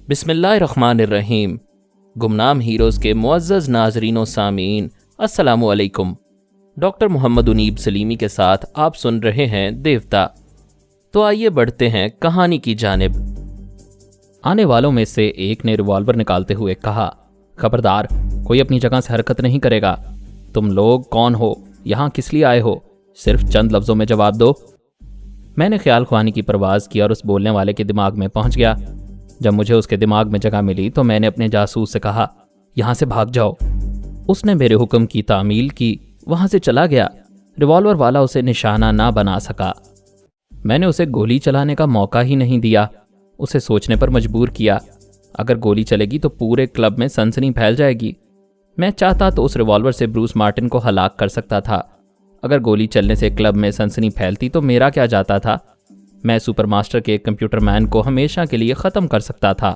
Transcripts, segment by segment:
بسم اللہ الرحمن الرحیم۔ گمنام ہیروز کے معزز ناظرین و سامعین، السلام علیکم۔ ڈاکٹر محمد اونیب سلیمی کے ساتھ آپ سن رہے ہیں دیوتا۔ تو آئیے بڑھتے ہیں کہانی کی جانب۔ آنے والوں میں سے ایک نے ریوالور نکالتے ہوئے کہا، خبردار، کوئی اپنی جگہ سے حرکت نہیں کرے گا۔ تم لوگ کون ہو؟ یہاں کس لیے آئے ہو؟ صرف چند لفظوں میں جواب دو۔ میں نے خیال خوانی کی پرواز کی اور اس بولنے والے کے دماغ میں پہنچ گیا۔ جب مجھے اس کے دماغ میں جگہ ملی تو میں نے اپنے جاسوس سے کہا، یہاں سے بھاگ جاؤ۔ اس نے میرے حکم کی تعمیل کی، وہاں سے چلا گیا۔ ریوالور والا اسے نشانہ نہ بنا سکا۔ میں نے اسے گولی چلانے کا موقع ہی نہیں دیا، اسے سوچنے پر مجبور کیا۔ اگر گولی چلے گی تو پورے کلب میں سنسنی پھیل جائے گی۔ میں چاہتا تو اس ریوالور سے بروس مارٹن کو ہلاک کر سکتا تھا۔ اگر گولی چلنے سے کلب میں سنسنی پھیلتی تو میرا کیا جاتا تھا؟ میں سپر ماسٹر کے کمپیوٹر مین کو ہمیشہ کے لیے ختم کر سکتا تھا،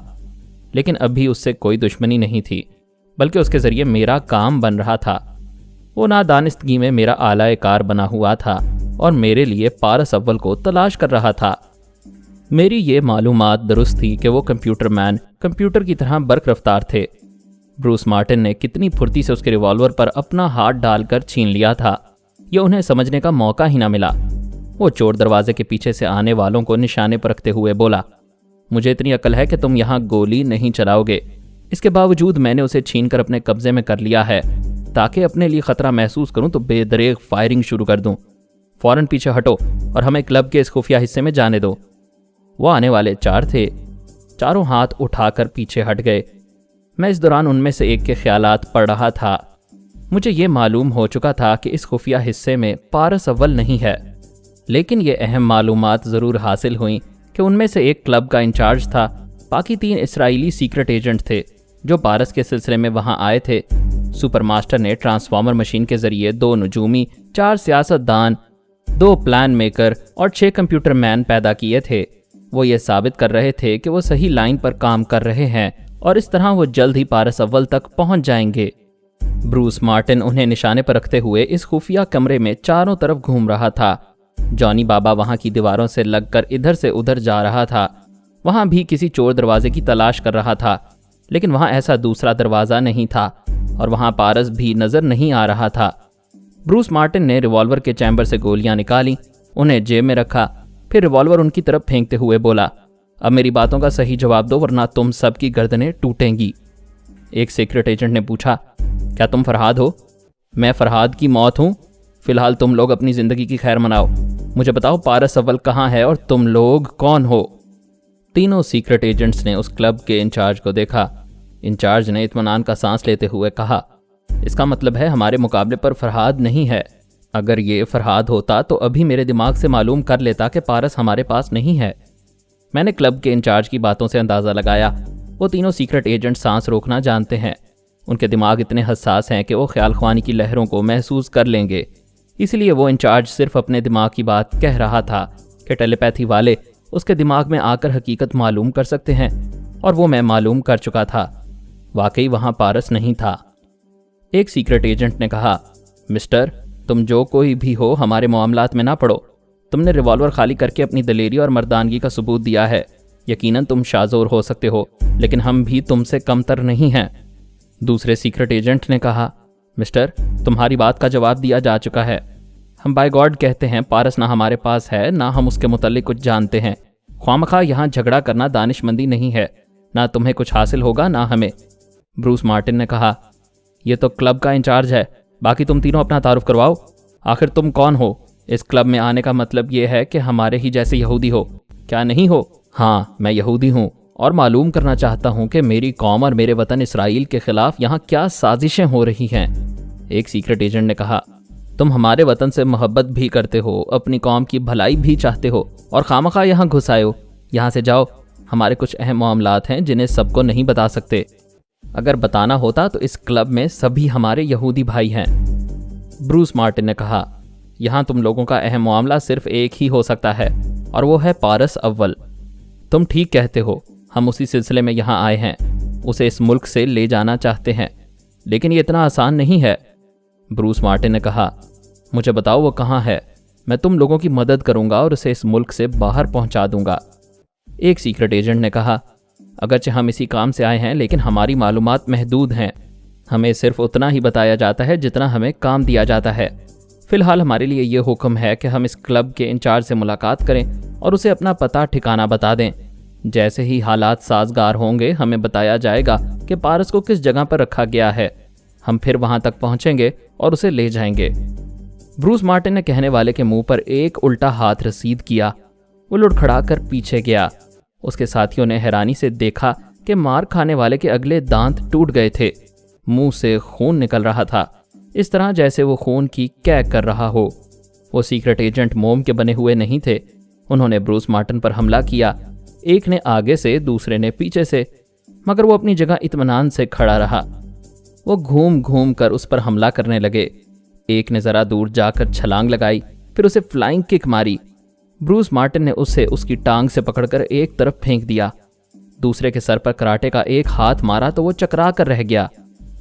لیکن ابھی اس سے کوئی دشمنی نہیں تھی، بلکہ اس کے ذریعے میرا کام بن رہا تھا۔ وہ نادانستگی میں میرا آلہ کار بنا ہوا تھا اور میرے لیے پارس اول کو تلاش کر رہا تھا۔ میری یہ معلومات درست تھی کہ وہ کمپیوٹر مین کمپیوٹر کی طرح برق رفتار تھے۔ بروس مارٹن نے کتنی پھرتی سے اس کے ریوالور پر اپنا ہاتھ ڈال کر چھین لیا تھا، یہ انہیں سمجھنے کا موقع ہی نہ ملا۔ وہ چور دروازے کے پیچھے سے آنے والوں کو نشانے پر رکھتے ہوئے بولا، مجھے اتنی عقل ہے کہ تم یہاں گولی نہیں چلاؤ گے۔ اس کے باوجود میں نے اسے چھین کر اپنے قبضے میں کر لیا ہے تاکہ اپنے لیے خطرہ محسوس کروں تو بے دریغ فائرنگ شروع کر دوں۔ فوراً پیچھے ہٹو اور ہمیں کلب کے اس خفیہ حصے میں جانے دو۔ وہ آنے والے 4 تھے، چاروں ہاتھ اٹھا کر پیچھے ہٹ گئے۔ میں اس دوران ان میں سے ایک کے خیالات پڑھ رہا تھا۔ مجھے یہ معلوم ہو چکا تھا کہ اس خفیہ حصے میں پارس اول نہیں ہے، لیکن یہ اہم معلومات ضرور حاصل ہوئیں کہ ان میں سے ایک کلب کا انچارج تھا، باقی 3 اسرائیلی سیکرٹ ایجنٹ تھے جو پارس کے سلسلے میں وہاں آئے تھے۔ سپر ماسٹر نے ٹرانسفارمر مشین کے ذریعے 2 نجومی، 4 سیاست دان، 2 پلان میکر اور 6 کمپیوٹر مین پیدا کیے تھے۔ وہ یہ ثابت کر رہے تھے کہ وہ صحیح لائن پر کام کر رہے ہیں اور اس طرح وہ جلد ہی پارس اول تک پہنچ جائیں گے۔ بروس مارٹن انہیں نشانے پر رکھتے ہوئے اس خفیہ کمرے میں چاروں طرف گھوم رہا تھا۔ جانی بابا وہاں کی دیواروں سے لگ کر ادھر سے ادھر جا رہا تھا، وہاں بھی کسی چور دروازے کی تلاش کر رہا تھا، لیکن وہاں ایسا دوسرا دروازہ نہیں تھا اور وہاں پارس بھی نظر نہیں آ رہا تھا۔ بروس مارٹن نے ریوالور کے چیمبر سے گولیاں نکالی، انہیں جیب میں رکھا، پھر ریوالور ان کی طرف پھینکتے ہوئے بولا، اب میری باتوں کا صحیح جواب دو ورنہ تم سب کی گردنیں ٹوٹیں گی۔ ایک سیکرٹ ایجنٹ نے پوچھا، کیا تم فرہاد ہو؟ میں فرہاد کی موت ہوں۔ فی الحال تم لوگ اپنی زندگی کی خیر مناؤ، مجھے بتاؤ پارس اول کہاں ہے اور تم لوگ کون ہو؟ تینوں سیکرٹ ایجنٹس نے اس کلب کے انچارج کو دیکھا۔ انچارج نے اطمینان کا سانس لیتے ہوئے کہا، اس کا مطلب ہے ہمارے مقابلے پر فرہاد نہیں ہے۔ اگر یہ فرہاد ہوتا تو ابھی میرے دماغ سے معلوم کر لیتا کہ پارس ہمارے پاس نہیں ہے۔ میں نے کلب کے انچارج کی باتوں سے اندازہ لگایا، وہ تینوں سیکرٹ ایجنٹ سانس روکنا جانتے ہیں۔ ان کے دماغ اتنے حساس ہیں کہ وہ خیال خوانی کی لہروں کو محسوس کر لیں گے، اس لیے وہ انچارج صرف اپنے دماغ کی بات کہہ رہا تھا کہ ٹیلی پیتھی والے اس کے دماغ میں آ کر حقیقت معلوم کر سکتے ہیں، اور وہ میں معلوم کر چکا تھا۔ واقعی وہاں پارس نہیں تھا۔ ایک سیکرٹ ایجنٹ نے کہا، مسٹر، تم جو کوئی بھی ہو ہمارے معاملات میں نہ پڑو۔ تم نے ریوالور خالی کر کے اپنی دلیری اور مردانگی کا ثبوت دیا ہے۔ یقیناً تم شاذور ہو سکتے ہو، لیکن ہم بھی تم سے کم تر نہیں ہیں۔ دوسرے سیکرٹ ایجنٹ نے کہا، مسٹر، تمہاری بات کا جواب دیا جا چکا ہے۔ ہم بائی گاڈ کہتے ہیں پارس نہ ہمارے پاس ہے، نہ ہم اس کے متعلق کچھ جانتے ہیں۔ خواہ یہاں جھگڑا کرنا دانش مندی نہیں ہے، نہ تمہیں کچھ حاصل ہوگا نہ ہمیں۔ بروس مارٹن نے کہا، یہ تو کلب کا انچارج ہے، باقی تم تینوں اپنا تعارف کرواؤ۔ آخر تم کون ہو؟ اس کلب میں آنے کا مطلب یہ ہے کہ ہمارے ہی جیسے یہودی ہو، کیا نہیں ہو؟ ہاں، میں یہودی ہوں اور معلوم کرنا چاہتا ہوں کہ میری قوم اور میرے وطن اسرائیل کے خلاف یہاں کیا سازشیں ہو رہی ہیں۔ ایک سیکرٹ ایجنٹ نے کہا، تم ہمارے وطن سے محبت بھی کرتے ہو، اپنی قوم کی بھلائی بھی چاہتے ہو اور خامخواہ یہاں گھس آئے ہو۔ یہاں سے جاؤ، ہمارے کچھ اہم معاملات ہیں جنہیں سب کو نہیں بتا سکتے۔ اگر بتانا ہوتا تو اس کلب میں سبھی ہمارے یہودی بھائی ہیں۔ بروس مارٹن نے کہا، یہاں تم لوگوں کا اہم معاملہ صرف ایک ہی ہو سکتا ہے اور وہ ہے پارس اول۔ تم ٹھیک کہتے ہو، ہم اسی سلسلے میں یہاں آئے ہیں، اسے اس ملک سے لے جانا چاہتے ہیں، لیکن یہ اتنا آسان نہیں ہے۔ بروس مارٹن نے کہا، مجھے بتاؤ وہ کہاں ہے، میں تم لوگوں کی مدد کروں گا اور اسے اس ملک سے باہر پہنچا دوں گا۔ ایک سیکرٹ ایجنٹ نے کہا، اگرچہ ہم اسی کام سے آئے ہیں لیکن ہماری معلومات محدود ہیں، ہمیں صرف اتنا ہی بتایا جاتا ہے جتنا ہمیں کام دیا جاتا ہے۔ فی الحال ہمارے لیے یہ حکم ہے کہ ہم اس کلب کے انچارج سے ملاقات کریں اور اسے اپنا پتہ ٹھکانہ بتا دیں۔ جیسے ہی حالات سازگار ہوں گے ہمیں بتایا جائے گا کہ پارس کو کس جگہ پر رکھا گیا ہے، ہم پھر وہاں تک پہنچیں گے اور اسے لے جائیں گے۔ بروس مارٹن نے کہنے والے کے منہ پر ایک الٹا ہاتھ رسید کیا۔ وہ لڑکھڑا کر پیچھے گیا۔ اس کے ساتھیوں نے حیرانی سے دیکھا کہ مار کھانے والے کے اگلے دانت ٹوٹ گئے تھے، منہ سے خون نکل رہا تھا، اس طرح جیسے وہ خون کی کیک کر رہا ہو۔ وہ سیکرٹ ایجنٹ موم کے بنے ہوئے نہیں تھے۔ انہوں نے بروس مارٹن پر حملہ کیا، ایک نے آگے سے دوسرے نے پیچھے سے، مگر وہ اپنی جگہ اطمینان سے کھڑا رہا۔ وہ گھوم گھوم کر اس پر حملہ کرنے لگے۔ ایک نے ذرا دور جا کر چھلانگ لگائی، پھر اسے فلائنگ کک ماری۔ بروس مارٹن نے اسے اس کی ٹانگ سے پکڑ کر ایک طرف پھینک دیا۔ دوسرے کے سر پر کراٹے کا ایک ہاتھ مارا تو وہ چکرا کر رہ گیا۔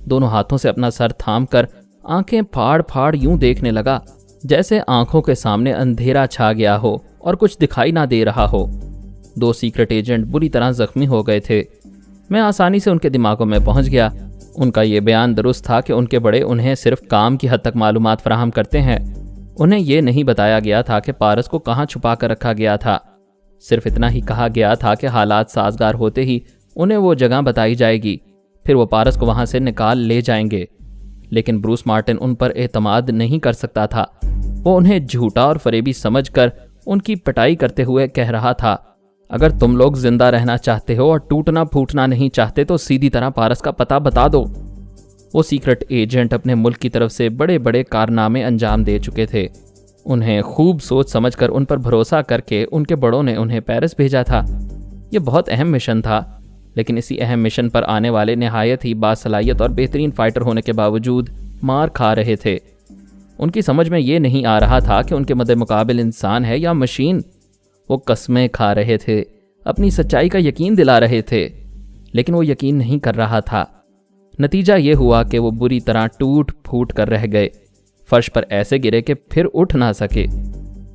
دونوں ہاتھوں سے اپنا سر تھام کر آنکھیں پھاڑ پھاڑ یوں دیکھنے لگا جیسے آنکھوں کے سامنے اندھیرا چھا گیا ہو اور کچھ دکھائی نہ دے رہا ہو۔ دو سیکرٹ ایجنٹ بری طرح زخمی ہو گئے تھے۔ میں آسانی سے ان کے دماغوں میں پہنچ گیا۔ ان کا یہ بیان درست تھا کہ ان کے بڑے انہیں صرف کام کی حد تک معلومات فراہم کرتے ہیں۔ انہیں یہ نہیں بتایا گیا تھا کہ پارس کو کہاں چھپا کر رکھا گیا تھا۔ صرف اتنا ہی کہا گیا تھا کہ حالات سازگار ہوتے ہی انہیں وہ جگہ بتائی جائے گی، پھر وہ پارس کو وہاں سے نکال لے جائیں گے۔ لیکن بروس مارٹن ان پر اعتماد نہیں کر سکتا تھا۔ وہ انہیں جھوٹا اور فریبی سمجھ کر ان کی پٹائی کرتے ہوئے کہہ رہا تھا، اگر تم لوگ زندہ رہنا چاہتے ہو اور ٹوٹنا پھوٹنا نہیں چاہتے تو سیدھی طرح پارس کا پتہ بتا دو۔ وہ سیکرٹ ایجنٹ اپنے ملک کی طرف سے بڑے بڑے کارنامے انجام دے چکے تھے۔ انہیں خوب سوچ سمجھ کر ان پر بھروسہ کر کے ان کے بڑوں نے انہیں پیرس بھیجا تھا۔ یہ بہت اہم مشن تھا، لیکن اسی اہم مشن پر آنے والے نہایت ہی باصلاحیت اور بہترین فائٹر ہونے کے باوجود مار کھا رہے تھے۔ ان کی سمجھ میں یہ نہیں آ رہا تھا کہ ان کے مد مقابل انسان ہے یا مشین۔ وہ قسمیں کھا رہے تھے، اپنی سچائی کا یقین دلا رہے تھے، لیکن وہ یقین نہیں کر رہا تھا۔ نتیجہ یہ ہوا کہ وہ بری طرح ٹوٹ پھوٹ کر رہ گئے، فرش پر ایسے گرے کہ پھر اٹھ نہ سکے۔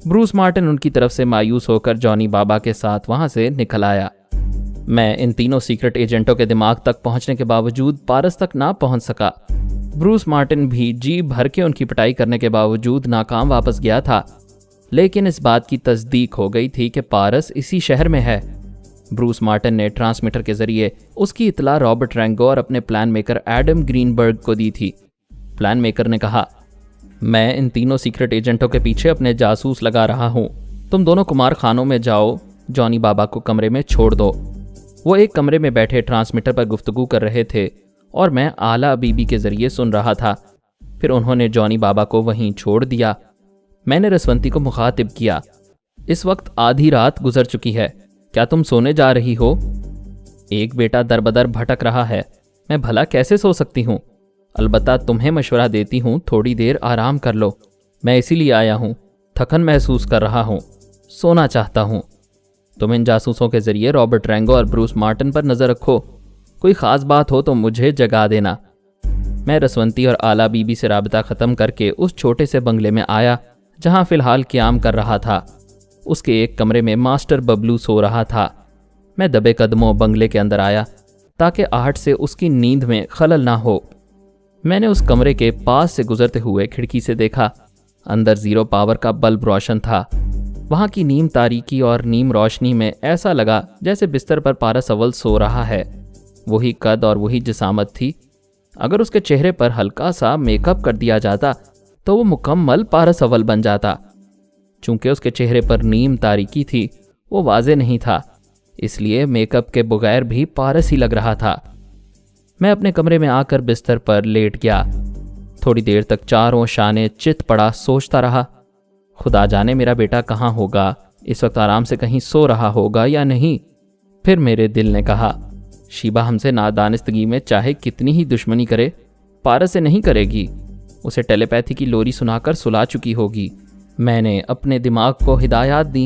بروس مارٹن ان کی طرف سے مایوس ہو کر جانی بابا کے ساتھ وہاں سے نکل آیا۔ میں ان تینوں سیکرٹ ایجنٹوں کے دماغ تک پہنچنے کے باوجود پارس تک نہ پہنچ سکا۔ بروس مارٹن بھی جی بھر کے ان کی پٹائی کرنے کے باوجود ناکام واپس گیا تھا، لیکن اس بات کی تصدیق ہو گئی تھی کہ پارس اسی شہر میں ہے۔ بروس مارٹن نے ٹرانسمیٹر کے ذریعے اس کی اطلاع رابرٹ رینگو اور اپنے پلان میکر ایڈم گرین برگ کو دی تھی۔ پلان میکر نے کہا، میں ان تینوں سیکرٹ ایجنٹوں کے پیچھے اپنے جاسوس لگا رہا ہوں، تم دونوں کمار خانوں میں جاؤ، جانی بابا کو کمرے میں چھوڑ دو۔ وہ ایک کمرے میں بیٹھے ٹرانسمیٹر پر گفتگو کر رہے تھے اور میں اعلیٰ بی بی کے ذریعے سن رہا تھا۔ پھر انہوں نے جانی بابا کو وہیں چھوڑ دیا۔ میں نے رسونتی کو مخاطب کیا، اس وقت آدھی رات گزر چکی ہے، کیا تم سونے جا رہی ہو؟ ایک بیٹا در بدر بھٹک رہا ہے، میں بھلا کیسے سو سکتی ہوں؟ البتہ تمہیں مشورہ دیتی ہوں تھوڑی دیر آرام کر لو، میں اسی لیے آیا ہوں، تھکن محسوس کر رہا ہوں، سونا چاہتا ہوں۔ تم ان جاسوسوں کے ذریعے رابرٹ رینگو اور بروس مارٹن پر نظر رکھو، کوئی خاص بات ہو تو مجھے جگا دینا۔ میں رسونتی اور اعلیٰ بی بی سے رابطہ ختم کر کے اس چھوٹے سے بنگلے میں آیا جہاں فی الحال قیام کر رہا تھا۔ اس کے ایک کمرے میں ماسٹر ببلو سو رہا تھا۔ میں دبے قدموں بنگلے کے اندر آیا تاکہ آہٹ سے اس کی نیند میں خلل نہ ہو۔ میں نے اس کمرے کے پاس سے گزرتے ہوئے کھڑکی سے دیکھا، اندر زیرو پاور کا بلب روشن تھا۔ وہاں کی نیم تاریکی اور نیم روشنی میں ایسا لگا جیسے بستر پر پارس اول سو رہا ہے۔ وہی قد اور وہی جسامت تھی۔ اگر اس کے چہرے پر ہلکا سا میک اپ کر دیا جاتا تو وہ مکمل پارس اول بن جاتا۔ چونکہ اس کے چہرے پر نیم تاریکی تھی، وہ واضح نہیں تھا، اس لیے میک اپ کے بغیر بھی پارس ہی لگ رہا تھا۔ میں اپنے کمرے میں آ کر بستر پر لیٹ گیا۔ تھوڑی دیر تک چاروں شانے چت پڑا سوچتا رہا، خدا جانے میرا بیٹا کہاں ہوگا، اس وقت آرام سے کہیں سو رہا ہوگا یا نہیں۔ پھر میرے دل نے کہا، شیبہ ہم سے نادانستگی میں چاہے کتنی ہی دشمنی کرے، پارس سے نہیں کرے گی، اسے ٹیلی پیتھی کی لوری سنا کر سلا چکی ہوگی۔ میں نے اپنے دماغ کو ہدایات دی،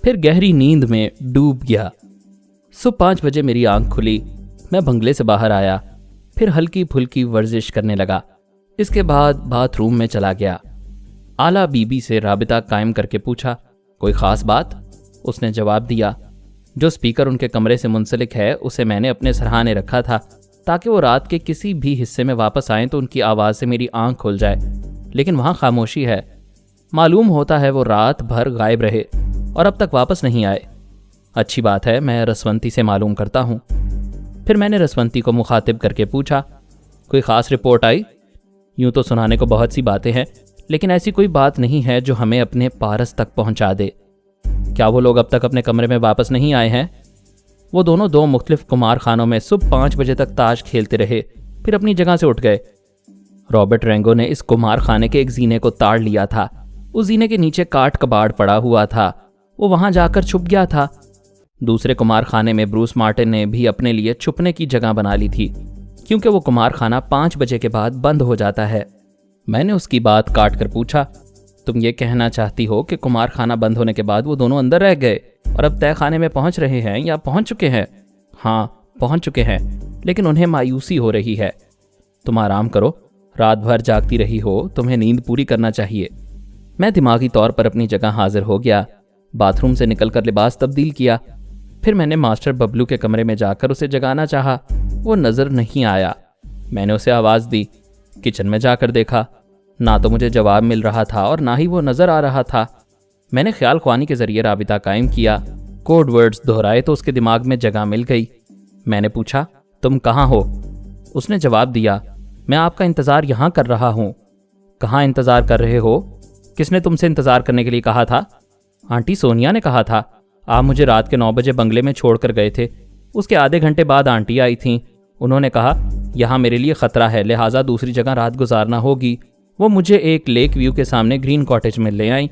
پھر گہری نیند میں ڈوب گیا۔ صبح 5 بجے میری آنکھ کھلی، میں بنگلے سے باہر آیا، پھر ہلکی پھلکی ورزش کرنے لگا۔ اس کے بعد باتھ روم میں چلا گیا۔ اعلیٰ بی بی سے رابطہ قائم کر کے پوچھا، کوئی خاص بات؟ اس نے جواب دیا، جو سپیکر ان کے کمرے سے منسلک ہے اسے میں نے اپنے سرہانے رکھا تھا تاکہ وہ رات کے کسی بھی حصے میں واپس آئیں تو ان کی آواز سے میری آنکھ کھل جائے، لیکن وہاں خاموشی ہے۔ معلوم ہوتا ہے وہ رات بھر غائب رہے اور اب تک واپس نہیں آئے۔ اچھی بات ہے، میں رسونتی سے معلوم کرتا ہوں۔ پھر میں نے رسونتی کو مخاطب کر کے پوچھا، کوئی خاص رپورٹ آئی؟ یوں تو سنانے کو بہت سی باتیں ہیں، لیکن ایسی کوئی بات نہیں ہے جو ہمیں اپنے پارس تک پہنچا دے۔ کیا وہ لوگ اب تک اپنے کمرے میں واپس نہیں آئے ہیں؟ وہ دونوں 2 مختلف قمار خانوں میں صبح 5 بجے تک تاش کھیلتے رہے، پھر اپنی جگہ سے اٹھ گئے۔ رابرٹ رینگو نے اس قمار خانے کے ایک زینے کو تاڑ لیا تھا۔ اس زینے کے نیچے کاٹ کباڑ پڑا ہوا تھا، وہ وہاں جا کر چھپ گیا تھا۔ دوسرے قمار خانے میں بروس مارٹن نے بھی اپنے لیے چھپنے کی جگہ بنا لی تھی، کیونکہ وہ قمار خانہ 5 بجے کے بعد بند ہو جاتا ہے۔ میں نے اس کی بات کاٹ کر پوچھا، تم یہ کہنا چاہتی ہو کہ قمار خانہ بند ہونے کے بعد وہ دونوں اندر رہ گئے اور اب طے خانے میں پہنچ رہے ہیں یا پہنچ چکے ہیں؟ ہاں، پہنچ چکے ہیں، لیکن انہیں مایوسی ہو رہی ہے۔ تم آرام کرو، رات بھر جاگتی رہی ہو، تمہیں نیند پوری کرنا چاہیے۔ میں دماغی طور پر اپنی جگہ حاضر ہو گیا، باتھ روم سے نکل کر لباس تبدیل کیا۔ پھر میں نے ماسٹر ببلو کے کمرے میں جا کر اسے جگانا چاہا، وہ نظر نہیں آیا۔ میں نے اسے آواز دی، کچن میں جا کر دیکھا، نہ تو مجھے جواب مل رہا تھا اور نہ ہی وہ نظر آ رہا تھا۔ میں نے خیال خوانی کے ذریعے رابطہ قائم کیا، کوڈ ورڈز دہرائے تو اس کے دماغ میں جگہ مل گئی۔ میں نے پوچھا، تم کہاں ہو؟ اس نے جواب دیا، میں آپ کا انتظار یہاں کر رہا ہوں۔ کہاں انتظار کر رہے ہو؟ کس نے تم سے انتظار کرنے کے لیے کہا تھا؟ آنٹی سونیا نے کہا تھا، آپ مجھے رات کے 9 بجے بنگلے میں چھوڑ کر گئے تھے۔ اس کے آدھے گھنٹے بعد آنٹی آئی تھیں، انہوں نے کہا یہاں میرے لیے خطرہ ہے، لہٰذا دوسری جگہ رات گزارنا ہوگی۔ وہ مجھے ایک لیک ویو کے سامنے گرین کاٹیج میں لے آئیں،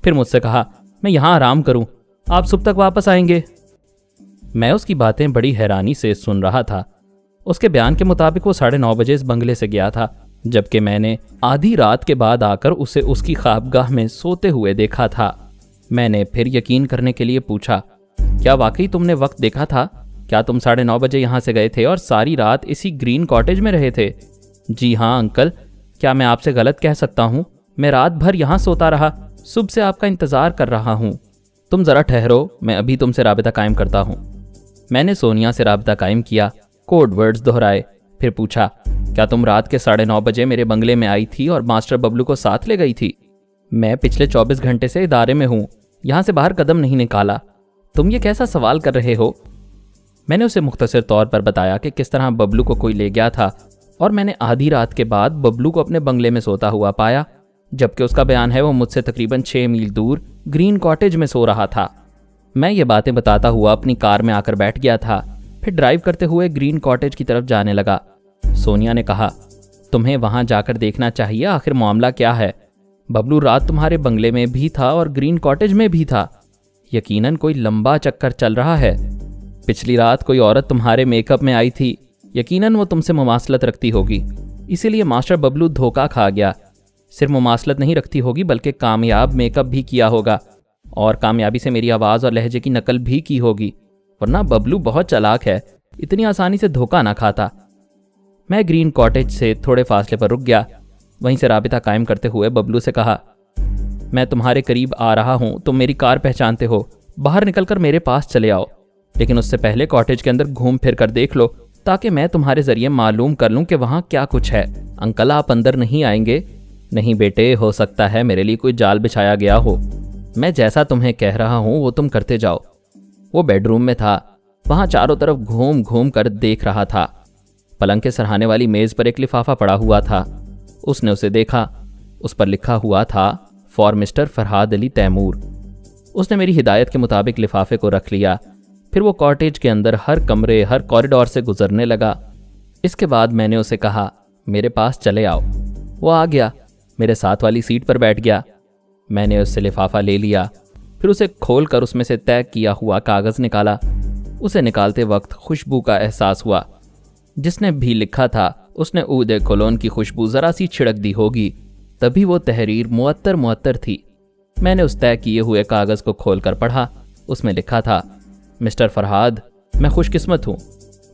پھر مجھ سے کہا میں یہاں آرام کروں، آپ صبح تک واپس آئیں گے۔ میں اس کی باتیں بڑی حیرانی سے سن رہا تھا۔ اس کے بیان کے مطابق وہ 9:30 بجے اس بنگلے سے گیا تھا، جبکہ میں نے آدھی رات کے بعد آ کر اسے اس کی خوابگاہ میں سوتے ہوئے دیکھا تھا۔ میں نے پھر یقین کرنے کے لیے پوچھا، کیا واقعی تم نے وقت دیکھا تھا؟ کیا تم 9:30 بجے یہاں سے گئے تھے اور ساری رات اسی گرین کاٹیج میں رہے تھے؟ جی ہاں انکل، کیا میں آپ سے غلط کہہ سکتا ہوں؟ میں رات بھر یہاں سوتا رہا، صبح سے آپ کا انتظار کر رہا ہوں۔ تم ذرا ٹھہرو، میں ابھی تم سے رابطہ قائم کرتا ہوں۔ میں نے سونیا سے رابطہ قائم کیا، کوڈ ورڈز دہرائے، پھر پوچھا، کیا تم رات کے 9:30 بجے میرے بنگلے میں آئی تھی اور ماسٹر ببلو کو ساتھ لے گئی تھی؟ میں پچھلے 24 گھنٹے سے ادارے میں ہوں، یہاں سے باہر قدم نہیں نکالا۔ تم یہ کیسا سوال کر رہے ہو؟ میں نے اسے مختصر طور پر بتایا کہ کس طرح ببلو کو کوئی لے گیا تھا اور میں نے آدھی رات کے بعد ببلو کو اپنے بنگلے میں سوتا ہوا پایا، جبکہ اس کا بیان ہے وہ مجھ سے تقریباً 6 میل دور گرین کاٹیج میں سو رہا تھا۔ میں یہ باتیں بتاتا ہوا اپنی کار میں آ کر بیٹھ گیا تھا، پھر ڈرائیو کرتے ہوئے گرین کاٹیج کی طرف جانے لگا۔ سونیا نے کہا، تمہیں وہاں جا کر دیکھنا چاہیے آخر معاملہ کیا ہے۔ ببلو رات تمہارے بنگلے میں بھی تھا اور گرین کاٹیج میں بھی تھا، یقیناً کوئی لمبا چکر چل رہا ہے۔ پچھلی رات کوئی عورت تمہارے میک اپ میں آئی تھی، یقیناً وہ تم سے مماثلت رکھتی ہوگی، اسی لیے ماسٹر ببلو دھوکہ کھا گیا۔ صرف مماثلت نہیں رکھتی ہوگی بلکہ کامیاب میک اپ بھی کیا ہوگا اور کامیابی سے میری آواز اور لہجے کی نقل بھی کی ہوگی، ورنہ ببلو بہت چالاک ہے، اتنی آسانی سے دھوکہ نہ کھاتا۔ میں گرین کاٹیج سے تھوڑے فاصلے پر رک گیا، وہیں سے رابطہ قائم کرتے ہوئے ببلو سے کہا، میں تمہارے قریب آ رہا ہوں، تم میری کار پہچانتے ہو، باہر نکل کر میرے پاس چلے آؤ، لیکن اس سے پہلے کاٹیج کے اندر گھوم پھر کر دیکھ لو تاکہ میں تمہارے ذریعے معلوم کر لوں کہ وہاں کیا کچھ ہے۔ انکل آپ اندر نہیں آئیں گے؟ نہیں بیٹے، ہو سکتا ہے میرے لیے کوئی جال بچھایا گیا ہو، میں جیسا تمہیں کہہ رہا ہوں وہ تم کرتے جاؤ۔ وہ بیڈ روم میں تھا، وہاں چاروں طرف گھوم گھوم کر دیکھ رہا تھا۔ پلنگ کے سرہانے والی میز پر ایک لفافہ پڑا ہوا تھا، اس نے اسے دیکھا، اس پر لکھا ہوا تھا فار مسٹر فرہاد علی تیمور۔ اس نے میری ہدایت کے مطابق لفافے کو رکھ لیا، پھر وہ کاٹیج کے اندر ہر کمرے ہر کوریڈور سے گزرنے لگا۔ اس کے بعد میں نے اسے کہا، میرے پاس چلے آؤ۔ وہ آ گیا، میرے ساتھ والی سیٹ پر بیٹھ گیا۔ میں نے اس سے لفافہ لے لیا، پھر اسے کھول کر اس میں سے طے کیا ہوا کاغذ نکالا۔ اسے نکالتے وقت خوشبو کا احساس ہوا، جس نے بھی لکھا تھا اس نے عود کولون کی خوشبو ذرا سی چھڑک دی ہوگی، تبھی وہ تحریر معطر تھی۔ میں نے اس طے کیے ہوئے کاغذ کو کھول کر پڑھا، اس میں لکھا تھا، مسٹر فرہاد، میں خوش قسمت ہوں،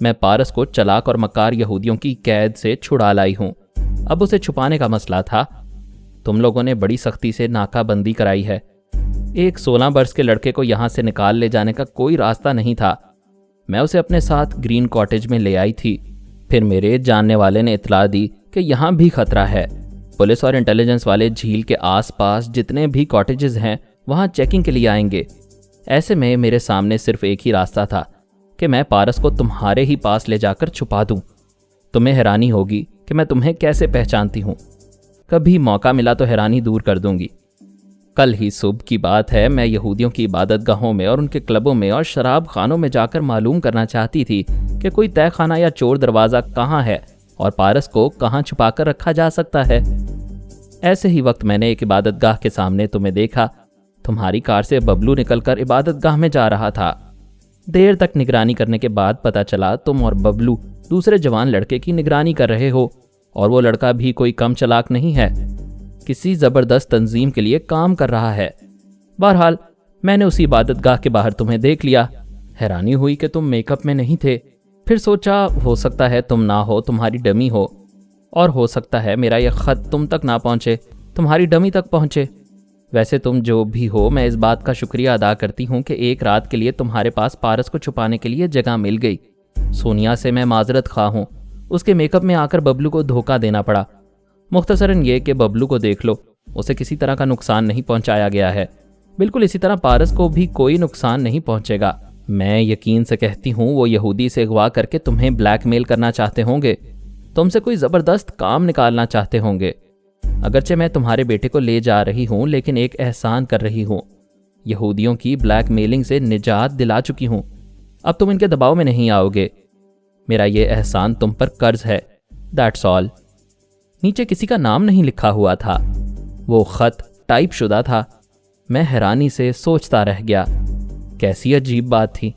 میں پارس کو چلاک اور مکار یہودیوں کی قید سے چھڑا لائی ہوں۔ اب اسے چھپانے کا مسئلہ تھا، تم لوگوں نے بڑی سختی سے ناکہ بندی کرائی ہے، ایک 16 برس کے لڑکے کو یہاں سے نکال لے جانے کا کوئی راستہ نہیں تھا۔ میں اسے اپنے ساتھ گرین کاٹیج میں لے آئی تھی۔ پھر میرے جاننے والے نے اطلاع دی کہ یہاں بھی خطرہ ہے۔ پولیس اور انٹیلیجنس والے جھیل کے آس پاس جتنے بھی کاٹیجز ہیں وہاں چیکنگ کے لیے آئیں گے۔ ایسے میں میرے سامنے صرف ایک ہی راستہ تھا کہ میں پارس کو تمہارے ہی پاس لے جا کر چھپا دوں۔ تمہیں حیرانی ہوگی کہ میں تمہیں کیسے پہچانتی ہوں۔ کبھی موقع ملا تو حیرانی دور کر دوں گی۔ کل ہی صبح کی بات ہے، میں یہودیوں کی عبادت گاہوں میں اور ان کے کلبوں میں اور شراب خانوں میں جا کر معلوم کرنا چاہتی تھی کہ کوئی تہہ خانہ یا چور دروازہ کہاں ہے اور پارس کو کہاں چھپا کر رکھا جا سکتا ہے۔ ایسے ہی وقت میں نے ایک عبادت گاہ کے سامنے تمہیں دیکھا۔ تمہاری کار سے ببلو نکل کر عبادت گاہ میں جا رہا تھا۔ دیر تک نگرانی کرنے کے بعد پتہ چلا تم اور ببلو دوسرے جوان لڑکے کی نگرانی کر رہے ہو، اور وہ لڑکا بھی کوئی کم چلاک نہیں ہے، کسی زبردست تنظیم کے لیے کام کر رہا ہے۔ بہرحال میں نے اسی عبادت گاہ کے باہر تمہیں دیکھ لیا۔ حیرانی ہوئی کہ تم میک اپ میں نہیں تھے۔ پھر سوچا ہو سکتا ہے تم نہ ہو، تمہاری ڈمی ہو، اور ہو سکتا ہے میرا یہ خط تم تک نہ پہنچے، تمہاری ڈمی تک پہنچے۔ ویسے تم جو بھی ہو، میں اس بات کا شکریہ ادا کرتی ہوں کہ ایک رات کے لیے تمہارے پاس پارس کو چھپانے کے لیے جگہ مل گئی۔ سونیا سے میں معذرت خواہ ہوں، اس کے میک اپ میں آ کر ببلو کو دھوکہ دینا پڑا۔ مختصراً یہ کہ ببلو کو دیکھ لو، اسے کسی طرح کا نقصان نہیں پہنچایا گیا ہے۔ بالکل اسی طرح پارس کو بھی کوئی نقصان نہیں پہنچے گا۔ میں یقین سے کہتی ہوں وہ یہودی سے اغوا کر کے تمہیں بلیک میل کرنا چاہتے ہوں گے، تم سے کوئی زبردست کام نکالنا چاہتے ہوں گے۔ اگرچہ میں تمہارے بیٹے کو لے جا رہی ہوں، لیکن ایک احسان کر رہی ہوں۔ یہودیوں کی بلیک میلنگ سے نجات دلا چکی ہوں، اب تم ان کے دباؤ میں نہیں آؤ گے۔ میرا یہ احسان تم پر قرض ہے، دیٹس آل۔ نیچے کسی کا نام نہیں لکھا ہوا تھا، وہ خط ٹائپ شدہ تھا۔ میں حیرانی سے سوچتا رہ گیا، کیسی عجیب بات تھی۔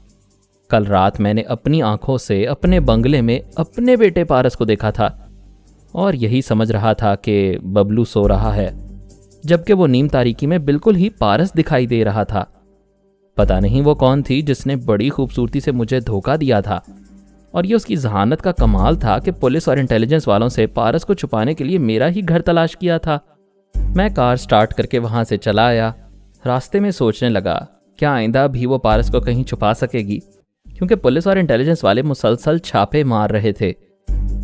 کل رات میں نے اپنی آنکھوں سے اپنے بنگلے میں اپنے بیٹے پارس کو دیکھا تھا، اور یہی سمجھ رہا تھا کہ ببلو سو رہا ہے، جبکہ وہ نیم تاریکی میں بالکل ہی پارس دکھائی دے رہا تھا۔ پتہ نہیں وہ کون تھی جس نے بڑی خوبصورتی سے مجھے دھوکہ دیا تھا، اور یہ اس کی ذہانت کا کمال تھا کہ پولیس اور انٹیلیجنس والوں سے پارس کو چھپانے کے لیے میرا ہی گھر تلاش کیا تھا۔ میں کار سٹارٹ کر کے وہاں سے چلا آیا۔ راستے میں سوچنے لگا کیا آئندہ بھی وہ پارس کو کہیں چھپا سکے گی، کیونکہ پولیس اور انٹیلیجنس والے مسلسل چھاپے مار رہے تھے،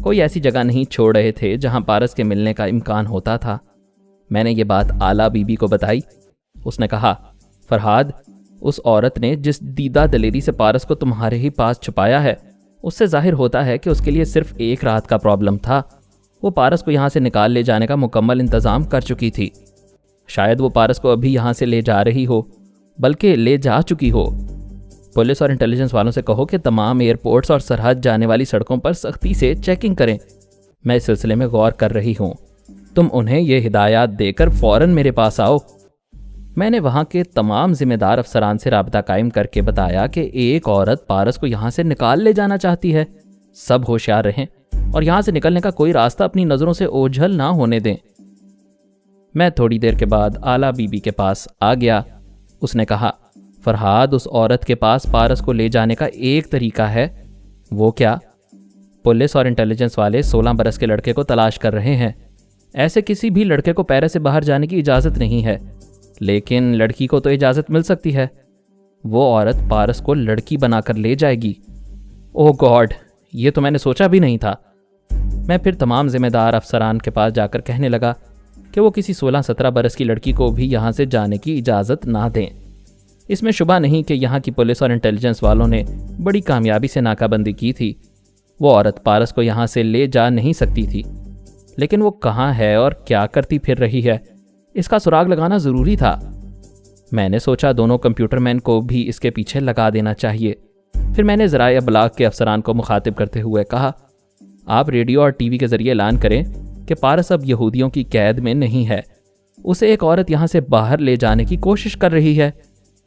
کوئی ایسی جگہ نہیں چھوڑ رہے تھے جہاں پارس کے ملنے کا امکان ہوتا تھا۔ میں نے یہ بات آلا بی بی کو بتائی۔ اس نے کہا، فرہاد، اس عورت نے جس دیدہ دلیری سے پارس کو تمہارے ہی پاس چھپایا ہے، اس سے ظاہر ہوتا ہے کہ اس کے لیے صرف ایک رات کا پرابلم تھا۔ وہ پارس کو یہاں سے نکال لے جانے کا مکمل انتظام کر چکی تھی۔ شاید وہ پارس کو ابھی یہاں سے لے جا رہی ہو، بلکہ لے جا چکی ہو۔ پولیس اور انٹیلیجنس والوں سے کہو کہ تمام ایئرپورٹس اور سرحد جانے والی سڑکوں پر سختی سے چیکنگ کریں۔ میں اس سلسلے میں غور کر رہی ہوں، تم انہیں یہ ہدایات دے کر فوراً میرے پاس آؤ۔ میں نے وہاں کے تمام ذمہ دار افسران سے رابطہ قائم کر کے بتایا کہ ایک عورت پارس کو یہاں سے نکال لے جانا چاہتی ہے، سب ہوشیار رہیں اور یہاں سے نکلنے کا کوئی راستہ اپنی نظروں سے اوجھل نہ ہونے دیں۔ میں تھوڑی دیر کے بعد آلا بی بی کے پاس آ گیا۔ اس نے کہا، فرہاد، اس عورت کے پاس پارس کو لے جانے کا ایک طریقہ ہے۔ وہ کیا؟ پولیس اور انٹیلیجنس والے 16 برس کے لڑکے کو تلاش کر رہے ہیں۔ ایسے کسی بھی لڑکے کو پیرس سے باہر جانے کی اجازت نہیں ہے، لیکن لڑکی کو تو اجازت مل سکتی ہے۔ وہ عورت پارس کو لڑکی بنا کر لے جائے گی۔ اوہ گاڈ، یہ تو میں نے سوچا بھی نہیں تھا۔ میں پھر تمام ذمہ دار افسران کے پاس جا کر کہنے لگا کہ وہ کسی 16-17 برس کی لڑکی کو بھی یہاں سے جانے کی اجازت نہ دیں۔ اس میں شبہ نہیں کہ یہاں کی پولیس اور انٹیلیجنس والوں نے بڑی کامیابی سے ناکہ بندی کی تھی۔ وہ عورت پارس کو یہاں سے لے جا نہیں سکتی تھی، لیکن وہ کہاں ہے اور کیا کرتی پھر رہی ہے، اس کا سراغ لگانا ضروری تھا۔ میں نے سوچا دونوں کمپیوٹر مین کو بھی اس کے پیچھے لگا دینا چاہیے۔ پھر میں نے ذرائع ابلاغ کے افسران کو مخاطب کرتے ہوئے کہا، آپ ریڈیو اور ٹی وی کے ذریعے اعلان کریں کہ پارس اب یہودیوں کی قید میں نہیں ہے، اسے ایک عورت یہاں سے باہر لے جانے کی کوشش کر رہی ہے،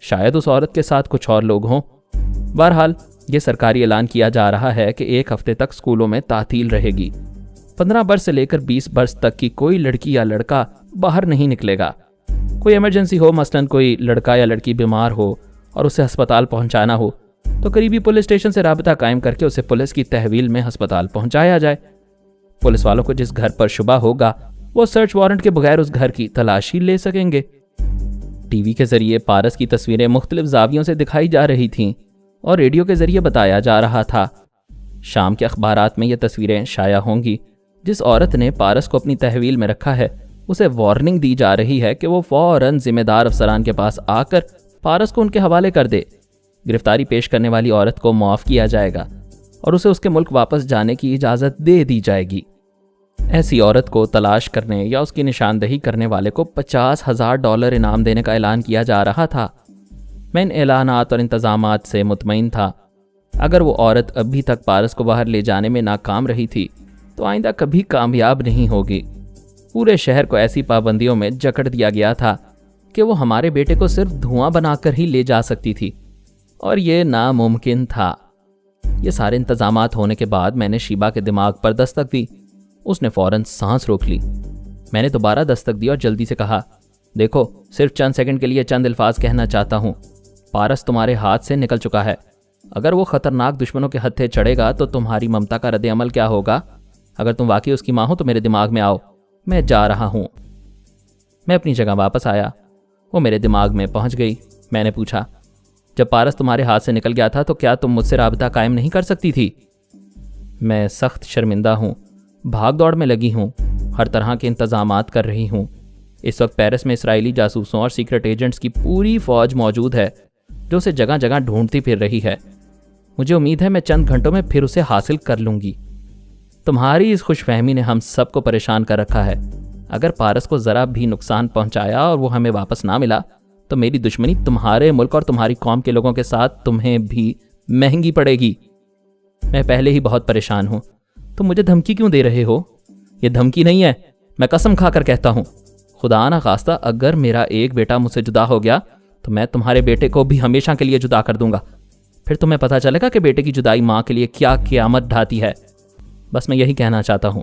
شاید اس عورت کے ساتھ کچھ اور لوگ ہوں۔ بہرحال یہ سرکاری اعلان کیا جا رہا ہے کہ 1 ہفتے تک اسکولوں میں تعطیل رہے گی۔ 15 برس سے لے کر 20 برس تک کی کوئی لڑکی یا لڑکا باہر نہیں نکلے گا۔ کوئی ایمرجنسی ہو، مثلاً کوئی لڑکا یا لڑکی بیمار ہو اور اسے ہسپتال پہنچانا ہو، تو قریبی پولیس اسٹیشن سے رابطہ قائم کر کے اسے پولیس کی تحویل میں ہسپتال پہنچایا جائے۔ پولیس والوں کو جس گھر پر شبہ ہوگا وہ سرچ وارنٹ کے بغیر اس گھر کی تلاشی لے سکیں گے۔ ٹی وی کے ذریعے پارس کی تصویریں مختلف زاویوں سے دکھائی جا رہی تھیں اور ریڈیو کے ذریعے بتایا جا رہا تھا۔ شام کے اخبارات میں یہ تصویریں شائع ہوں گی۔ جس عورت نے پارس کو اپنی تحویل میں رکھا ہے اسے وارننگ دی جا رہی ہے کہ وہ فوراً ذمہ دار افسران کے پاس آ کر پارس کو ان کے حوالے کر دے۔ گرفتاری پیش کرنے والی عورت کو معاف کیا جائے گا اور اسے اس کے ملک واپس جانے کی اجازت دے دی جائے گی۔ ایسی عورت کو تلاش کرنے یا اس کی نشاندہی کرنے والے کو $50,000 انعام دینے کا اعلان کیا جا رہا تھا۔ میں ان اعلانات اور انتظامات سے مطمئن تھا۔ اگر وہ عورت ابھی تک پارس کو باہر لے جانے میں ناکام رہی تھی تو آئندہ کبھی کامیاب نہیں ہوگی۔ پورے شہر کو ایسی پابندیوں میں جکڑ دیا گیا تھا کہ وہ ہمارے بیٹے کو صرف دھواں بنا کر ہی لے جا سکتی تھی، اور یہ ناممکن تھا۔ یہ سارے انتظامات ہونے کے بعد میں نے شیبہ کے دماغ پر دستک دی۔ اس نے فوراً سانس روک لی۔ میں نے دوبارہ دستک دی اور جلدی سے کہا، دیکھو، صرف چند سیکنڈ کے لیے چند الفاظ کہنا چاہتا ہوں۔ پارس تمہارے ہاتھ سے نکل چکا ہے۔ اگر وہ خطرناک دشمنوں کے ہتھے چڑھے گا تو تمہاری ممتا کا رد عمل کیا ہوگا؟ اگر تم واقعی اس کی ماں ہو تو میرے دماغ میں آؤ، میں جا رہا ہوں۔ میں اپنی جگہ واپس آیا۔ وہ میرے دماغ میں پہنچ گئی۔ میں نے پوچھا، جب پارس تمہارے ہاتھ سے نکل گیا تھا تو کیا تم مجھ سے رابطہ قائم نہیں کر سکتی تھی؟ میں سخت شرمندہ ہوں، بھاگ دوڑ میں لگی ہوں، ہر طرح کے انتظامات کر رہی ہوں۔ اس وقت پیرس میں اسرائیلی جاسوسوں اور سیکرٹ ایجنٹس کی پوری فوج موجود ہے جو اسے جگہ جگہ ڈھونڈتی پھر رہی ہے۔ مجھے امید ہے میں چند گھنٹوں میں پھر اسے حاصل کر لوں گی۔ تمہاری اس خوش فہمی نے ہم سب کو پریشان کر رکھا ہے۔ اگر پارس کو ذرا بھی نقصان پہنچایا اور وہ ہمیں واپس نہ ملا تو میری دشمنی تمہارے ملک اور تمہاری قوم کے لوگوں کے ساتھ تمہیں بھی مہنگی پڑے گی۔ میں پہلے ہی بہت پریشان ہوں۔ تم مجھے دھمکی کیوں دے رہے ہو؟ یہ دھمکی نہیں ہے، میں قسم کھا کر کہتا ہوں، خدا نہ خواستہ اگر میرا ایک بیٹا مجھ سے جدا ہو گیا تو میں تمہارے بیٹے کو بھی ہمیشہ کے لیے جدا کر دوں گا۔ پھر تمہیں پتہ چلے گا کہ بیٹے کی جدائی ماں کے لیے کیا قیامت ڈھاتی ہے۔ بس میں یہی کہنا چاہتا ہوں،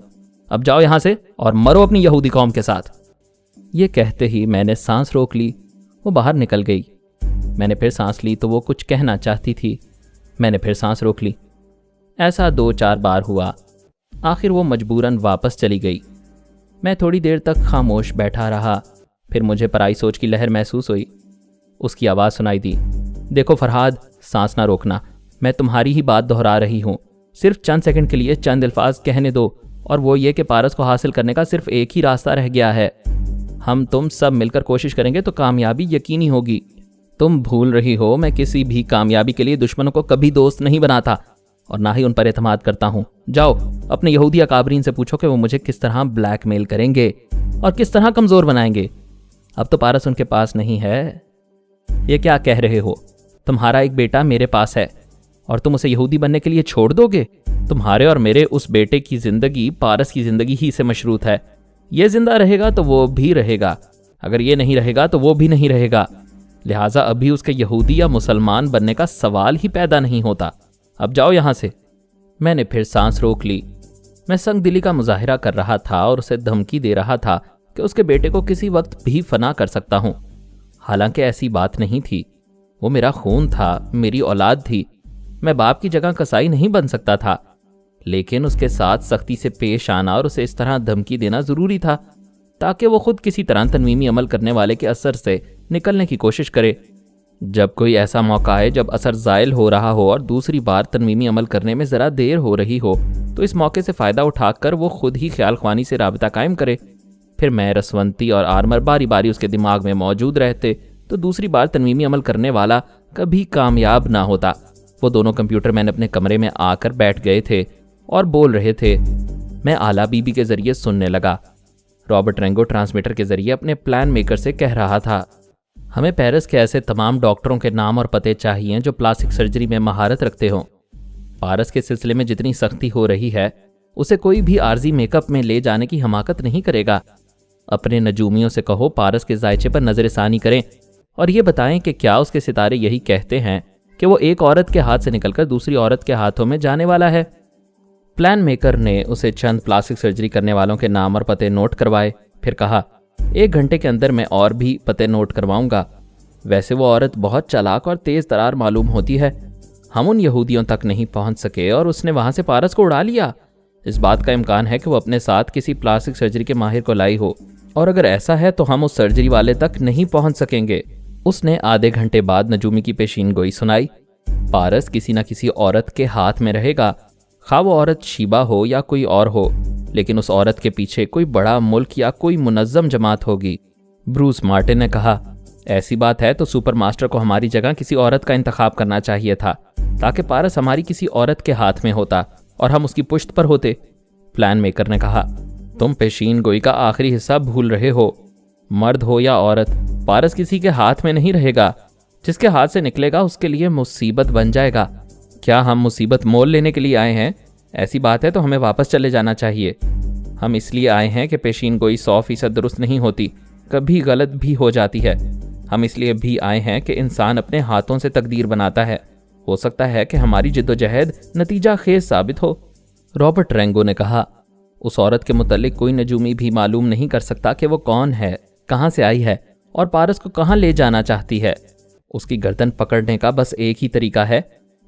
اب جاؤ یہاں سے اور مرو اپنی یہودی قوم کے ساتھ۔ یہ کہتے ہی میں نے سانس روک لی۔ وہ باہر نکل گئی۔ میں نے پھر سانس لی تو وہ کچھ کہنا چاہتی تھی۔ میں نے پھر سانس روک لی۔ ایسا 2-4 بار ہوا۔ آخر وہ مجبوراً واپس چلی گئی۔ میں تھوڑی دیر تک خاموش بیٹھا رہا۔ پھر مجھے پرائی سوچ کی لہر محسوس ہوئی۔ اس کی آواز سنائی دی، دیکھو فرہاد، سانس نہ روکنا، میں تمہاری ہی بات دہرا رہی ہوں۔ صرف چند سیکنڈ کے لیے چند الفاظ کہنے دو، اور وہ یہ کہ پارس کو حاصل کرنے کا صرف ایک ہی راستہ رہ گیا ہے۔ ہم تم سب مل کر کوشش کریں گے تو کامیابی یقینی ہوگی۔ تم بھول رہی ہو میں کسی بھی کامیابی کے لیے دشمنوں کو کبھی دوست نہیں بناتا اور نہ ہی ان پر اعتماد کرتا ہوں۔ جاؤ اپنے یہودی اکابرین سے پوچھو کہ وہ مجھے کس طرح بلیک میل کریں گے اور کس طرح کمزور بنائیں گے۔ اب تو پارس ان کے پاس نہیں ہے۔ یہ کیا کہہ رہے ہو؟ تمہارا ایک بیٹا میرے پاس ہے اور تم اسے یہودی بننے کے لیے چھوڑ دو گے؟ تمہارے اور میرے اس بیٹے کی زندگی پارس کی زندگی ہی سے مشروط ہے۔ یہ زندہ رہے گا تو وہ بھی رہے گا، اگر یہ نہیں رہے گا تو وہ بھی نہیں رہے گا، لہٰذا ابھی اس کے یہودی یا مسلمان بننے کا سوال ہی پیدا نہیں ہوتا۔ اب جاؤ یہاں سے۔ میں نے پھر سانس روک لی۔ میں سنگ دلی کا مظاہرہ کر رہا تھا اور اسے دھمکی دے رہا تھا کہ اس کے بیٹے کو کسی وقت بھی فنا کر سکتا ہوں۔ حالانکہ ایسی بات نہیں تھی۔ وہ میرا خون تھا، میری اولاد تھی۔ میں باپ کی جگہ کسائی نہیں بن سکتا تھا، لیکن اس کے ساتھ سختی سے پیش آنا اور اسے اس طرح دھمکی دینا ضروری تھا تاکہ وہ خود کسی طرح تنویمی عمل کرنے والے کے اثر سے نکلنے کی کوشش کرے۔ جب کوئی ایسا موقع آئے جب اثر زائل ہو رہا ہو اور دوسری بار تنویمی عمل کرنے میں ذرا دیر ہو رہی ہو تو اس موقع سے فائدہ اٹھا کر وہ خود ہی خیال خوانی سے رابطہ قائم کرے۔ پھر میں رسونتی اور آرمر باری باری اس کے دماغ میں موجود رہتے تو دوسری بار تنویمی عمل کرنے والا کبھی کامیاب نہ ہوتا۔ وہ دونوں کمپیوٹر مین اپنے کمرے میں آ کر بیٹھ گئے تھے اور بول رہے تھے۔ میں آلا بی بی کے ذریعے سننے لگا۔ رابرٹ رینگو ٹرانسمیٹر کے ذریعے اپنے پلان میکر سے کہہ رہا تھا، ہمیں پیرس کے ایسے تمام ڈاکٹروں کے نام اور پتے چاہیے جو پلاسٹک سرجری میں مہارت رکھتے ہوں۔ پارس کے سلسلے میں جتنی سختی ہو رہی ہے اسے کوئی بھی عارضی میک اپ میں لے جانے کی حماقت نہیں کرے گا۔ اپنے نجومیوں سے کہو پارس کے ذائچے پر نظر ثانی کریں اور یہ بتائیں کہ کیا اس کے ستارے یہی کہتے ہیں کہ وہ ایک عورت کے ہاتھ سے نکل کر دوسری عورت کے ہاتھوں میں جانے والا ہے۔ پلان میکر نے اسے چند پلاسٹک سرجری کرنے والوں کے نام اور پتے نوٹ کروائے، پھر کہا 1 گھنٹے کے اندر میں اور بھی پتے نوٹ کرواؤں گا۔ ویسے وہ عورت بہت چالاک اور تیز ترار معلوم ہوتی ہے۔ ہم ان یہودیوں تک نہیں پہنچ سکے اور اس نے وہاں سے پارس کو اڑا لیا۔ اس بات کا امکان ہے کہ وہ اپنے ساتھ کسی پلاسٹک سرجری کے ماہر کو لائی ہو اور اگر ایسا ہے تو ہم اس سرجری والے تک نہیں پہنچ سکیں گے۔ اس نے آدھے گھنٹے بعد نجومی کی پیشین گوئی سنائی۔ پارس کسی نہ کسی عورت کے ہاتھ میں رہے گا، خواہ وہ عورت شیبہ ہو یا کوئی اور ہو، لیکن اس عورت کے پیچھے کوئی بڑا ملک یا کوئی منظم جماعت ہوگی۔ بروس مارٹن نے کہا، ایسی بات ہے تو سپر ماسٹر کو ہماری جگہ کسی عورت کا انتخاب کرنا چاہیے تھا، تاکہ پارس ہماری کسی عورت کے ہاتھ میں ہوتا اور ہم اس کی پشت پر ہوتے۔ پلان میکر نے کہا، تم پیشین گوئی کا آخری حصہ بھول رہے ہو۔ مرد ہو یا عورت، پارس کسی کے ہاتھ میں نہیں رہے گا۔ جس کے ہاتھ سے نکلے گا اس کے لیے مصیبت بن جائے گا۔ کیا ہم مصیبت مول لینے کے لیے آئے ہیں؟ ایسی بات ہے تو ہمیں واپس چلے جانا چاہیے۔ ہم اس لیے آئے ہیں کہ پیشین گوئی 100% درست نہیں ہوتی، کبھی غلط بھی ہو جاتی ہے۔ ہم اس لیے بھی آئے ہیں کہ انسان اپنے ہاتھوں سے تقدیر بناتا ہے، ہو سکتا ہے کہ ہماری جد و جہد نتیجہ خیز ثابت ہو۔ رابرٹ رینگو نے کہا، اس عورت کے متعلق کوئی نجومی بھی معلوم نہیں کر سکتا کہ وہ کون ہے، کہاں سے آئی ہے اور پارس کو کہاں لے جانا چاہتی ہے۔ اس کی گردن پکڑنے کا بس ایک ہی طریقہ ہے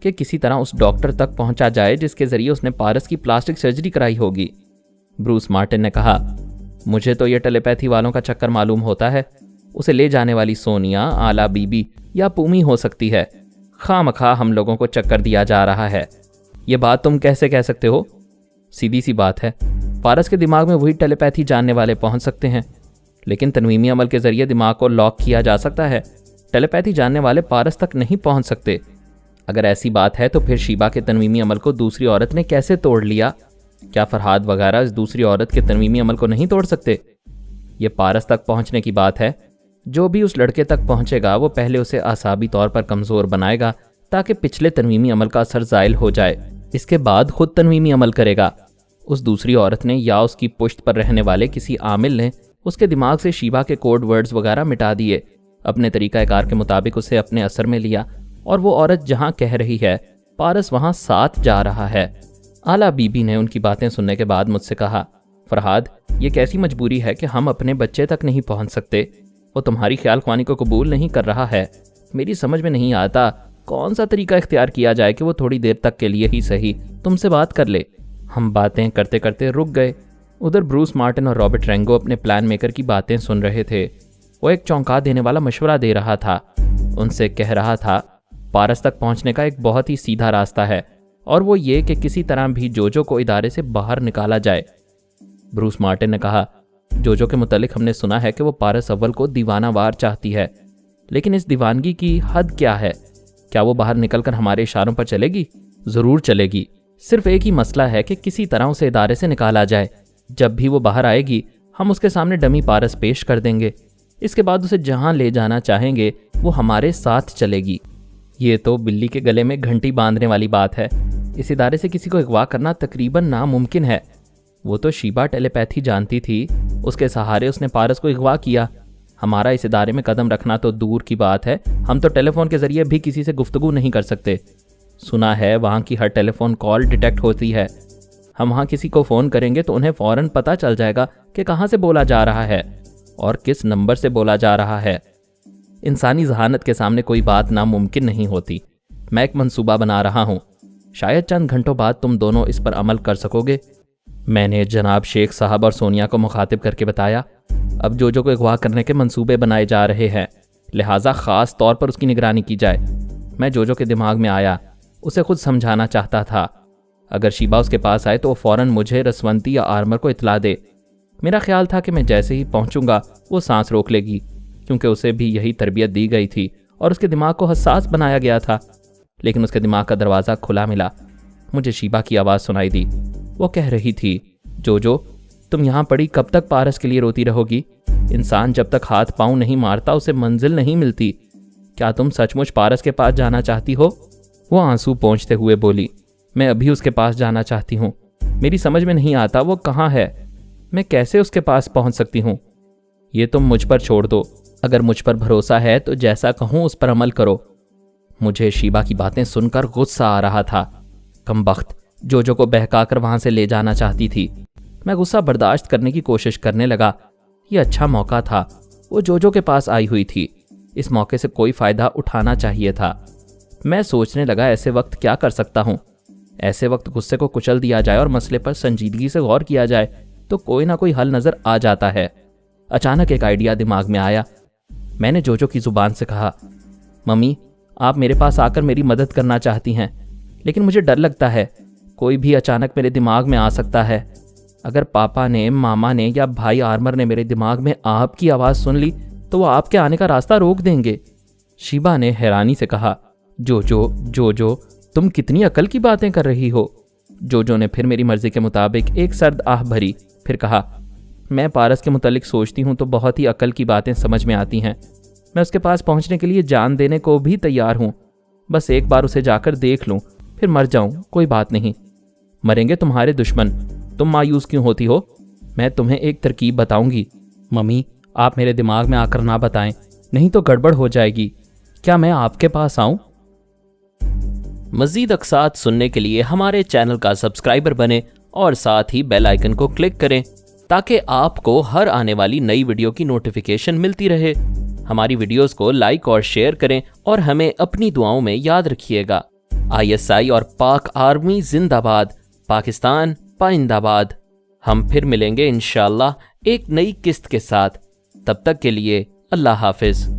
کہ کسی طرح اس ڈاکٹر تک پہنچا جائے جس کے ذریعے اس نے پارس کی پلاسٹک سرجری کرائی ہوگی۔ بروس مارٹن نے کہا، مجھے تو یہ ٹیلیپیتھی والوں کا چکر معلوم ہوتا ہے۔ اسے لے جانے والی سونیا، آلا بی بی یا پومی ہو سکتی ہے۔ خواہ مخواہ ہم لوگوں کو چکر دیا جا رہا ہے۔ یہ بات تم کیسے کہہ سکتے ہو؟ سیدھی سی بات ہے، پارس کے دماغ میں وہی ٹیلیپیتھی جاننے والے پہنچ سکتے ہیں، لیکن تنویمی عمل کے ذریعے دماغ کو لاک کیا جا سکتا ہے۔ ٹیلیپیتھی جاننے والے پارس تک نہیں پہنچ سکتے۔ اگر ایسی بات ہے تو پھر شیبہ کے تنویمی عمل کو دوسری عورت نے کیسے توڑ لیا؟ کیا فرحاد وغیرہ اس دوسری عورت کے تنویمی عمل کو نہیں توڑ سکتے؟ یہ پارس تک پہنچنے کی بات ہے۔ جو بھی اس لڑکے تک پہنچے گا وہ پہلے اسے اعصابی طور پر کمزور بنائے گا تاکہ پچھلے تنویمی عمل کا اثر زائل ہو جائے۔ اس کے بعد خود تنویمی عمل کرے گا۔ اس دوسری عورت نے یا اس کی پشت پر رہنے والے کسی عامل نے اس کے دماغ سے شیبہ کے کوڈ ورڈز وغیرہ مٹا دیے، اپنے طریقہ کار کے مطابق اسے اپنے اثر میں لیا، اور وہ عورت جہاں کہہ رہی ہے پارس وہاں ساتھ جا رہا ہے۔ آلا بی بی نے ان کی باتیں سننے کے بعد مجھ سے کہا، فرحاد، یہ کیسی مجبوری ہے کہ ہم اپنے بچے تک نہیں پہنچ سکتے؟ وہ تمہاری خیال خوانی کو قبول نہیں کر رہا ہے۔ میری سمجھ میں نہیں آتا کون سا طریقہ اختیار کیا جائے کہ وہ تھوڑی دیر تک کے لیے ہی صحیح تم سے بات کر لے۔ ہم باتیں کرتے کرتے رک گئے۔ ادھر بروس مارٹن اور رابرٹ رینگو اپنے پلان میکر کی باتیں سن رہے تھے۔ وہ ایک چونکا دینے والا مشورہ دے رہا تھا۔ ان سے کہہ رہا تھا، پارس تک پہنچنے کا ایک بہت ہی سیدھا راستہ ہے، اور وہ یہ کہ کسی طرح بھی جوجو کو ادارے سے باہر نکالا جائے۔ بروس مارٹن نے کہا، جوجو کے متعلق ہم نے سنا ہے کہ وہ پارس اول کو دیوانہ وار چاہتی ہے، لیکن اس دیوانگی کی حد کیا ہے؟ کیا وہ باہر نکل کر ہمارے اشاروں پر چلے گی؟ ضرور چلے گی۔ صرف ایک ہی مسئلہ ہے کہ کسی طرح اسے ادارے سے نکالا جائے۔ جب بھی وہ باہر آئے گی ہم اس کے سامنے ڈمی پارس پیش کر دیں گے۔ اس کے بعد اسے جہاں لے جانا چاہیں گے وہ ہمارے ساتھ چلے گی۔ یہ تو بلی کے گلے میں گھنٹی باندھنے والی بات ہے۔ اس ادارے سے کسی کو اغوا کرنا تقریباً ناممکن ہے۔ وہ تو شیبہ ٹیلیپیتھی جانتی تھی، اس کے سہارے اس نے پارس کو اغوا کیا۔ ہمارا اس ادارے میں قدم رکھنا تو دور کی بات ہے، ہم تو ٹیلی فون کے ذریعے بھی کسی سے گفتگو نہیں کر سکتے۔ سنا ہے وہاں کی ہر ٹیلی فون کال ڈیٹیکٹ ہوتی ہے۔ ہم وہاں کسی کو فون کریں گے تو انہیں فوراً پتہ چل جائے گا کہ کہاں سے بولا جا رہا ہے اور کس نمبر سے بولا جا رہا ہے۔ انسانی ذہانت کے سامنے کوئی بات ناممکن نہیں ہوتی۔ میں ایک منصوبہ بنا رہا ہوں، شاید چند گھنٹوں بعد تم دونوں اس پر عمل کر سکو گے۔ میں نے جناب شیخ صاحب اور سونیا کو مخاطب کر کے بتایا، اب جوجو کو اغوا کرنے کے منصوبے بنائے جا رہے ہیں، لہٰذا خاص طور پر اس کی نگرانی کی جائے۔ میں جوجو کے دماغ میں آیا، اسے خود سمجھانا چاہتا تھا۔ اگر شیبہ اس کے پاس آئے تو وہ فوراً مجھے رسونتی یا آرمر کو اطلاع دے۔ میرا خیال تھا کہ میں جیسے ہی پہنچوں گا وہ سانس روک لے گی، کیونکہ اسے بھی یہی تربیت دی گئی تھی اور اس کے دماغ کو حساس بنایا گیا تھا۔ لیکن اس کے دماغ کا دروازہ کھلا ملا۔ مجھے شیبہ کی آواز سنائی دی۔ وہ کہہ رہی تھی، جوجو تم یہاں پڑی کب تک پارس کے لیے روتی رہو گی؟ انسان جب تک ہاتھ پاؤں نہیں مارتا اسے منزل نہیں ملتی۔ کیا تم سچ مچ پارس کے پاس جانا چاہتی ہو؟ وہ آنسو پونچھتے ہوئے بولی، میں ابھی اس کے پاس جانا چاہتی ہوں۔ میری سمجھ میں نہیں آتا وہ کہاں ہے، میں کیسے اس کے پاس پہنچ سکتی ہوں؟ یہ تم مجھ پر چھوڑ دو، اگر مجھ پر بھروسہ ہے تو جیسا کہوں اس پر عمل کرو۔ مجھے شیبہ کی باتیں سن کر غصہ آ رہا تھا۔ کمبخت، جوجو کو بہکا کر وہاں سے لے جانا چاہتی تھی۔ میں غصہ برداشت کرنے کی کوشش کرنے لگا۔ یہ اچھا موقع تھا، وہ جوجو کے پاس آئی ہوئی تھی، اس موقع سے کوئی فائدہ اٹھانا چاہیے تھا۔ میں سوچنے لگا ایسے وقت کیا کر سکتا ہوں؟ ایسے وقت غصے کو کچل دیا جائے اور مسئلے پر سنجیدگی سے غور کیا جائے تو کوئی نہ کوئی حل نظر آ جاتا ہے۔ اچانک ایک آئیڈیا دماغ میں آیا۔ میں نے جوجو کی زبان سے کہا، ممی آپ میرے پاس آ کر میری مدد کرنا چاہتی ہیں، لیکن مجھے ڈر لگتا ہے، کوئی بھی اچانک میرے دماغ میں آ سکتا ہے۔ اگر پاپا نے، ماما نے یا بھائی آرمر نے میرے دماغ میں آپ کی آواز سن لی تو وہ آپ کے آنے کا راستہ روک دیں گے۔ شیبا نے حیرانی سے کہا، جوجو تم کتنی عقل کی باتیں کر رہی ہو؟ جوجو نے پھر میری مرضی کے مطابق ایک سرد آہ بھری، پھر کہا، میں پارس کے متعلق سوچتی ہوں تو بہت ہی عقل کی باتیں سمجھ میں آتی ہیں۔ میں اس کے پاس پہنچنے کے لیے جان دینے کو بھی تیار ہوں، بس ایک بار اسے جا کر دیکھ لوں، پھر مر جاؤں کوئی بات نہیں۔ مریں گے تمہارے دشمن، تم مایوس کیوں ہوتی ہو؟ میں تمہیں ایک ترکیب بتاؤں گی۔ ممی آپ میرے دماغ میں آ کر نہ بتائیں، نہیں تو گڑبڑ ہو جائے گی۔ کیا میں آپ کے پاس آؤں؟ مزید اقساط سننے کے لیے ہمارے چینل کا سبسکرائبر بنیں اور ساتھ ہی بیل آئیکن کو کلک کریں تاکہ آپ کو ہر آنے والی نئی ویڈیو کی نوٹیفیکیشن ملتی رہے۔ ہماری ویڈیوز کو لائک اور شیئر کریں اور ہمیں اپنی دعاؤں میں یاد رکھیے گا۔ ISI اور پاک آرمی زندہ باد، پاکستان پائندہ باد۔ ہم پھر ملیں گے انشاءاللہ ایک نئی قسط کے ساتھ، تب تک کے لیے اللہ حافظ۔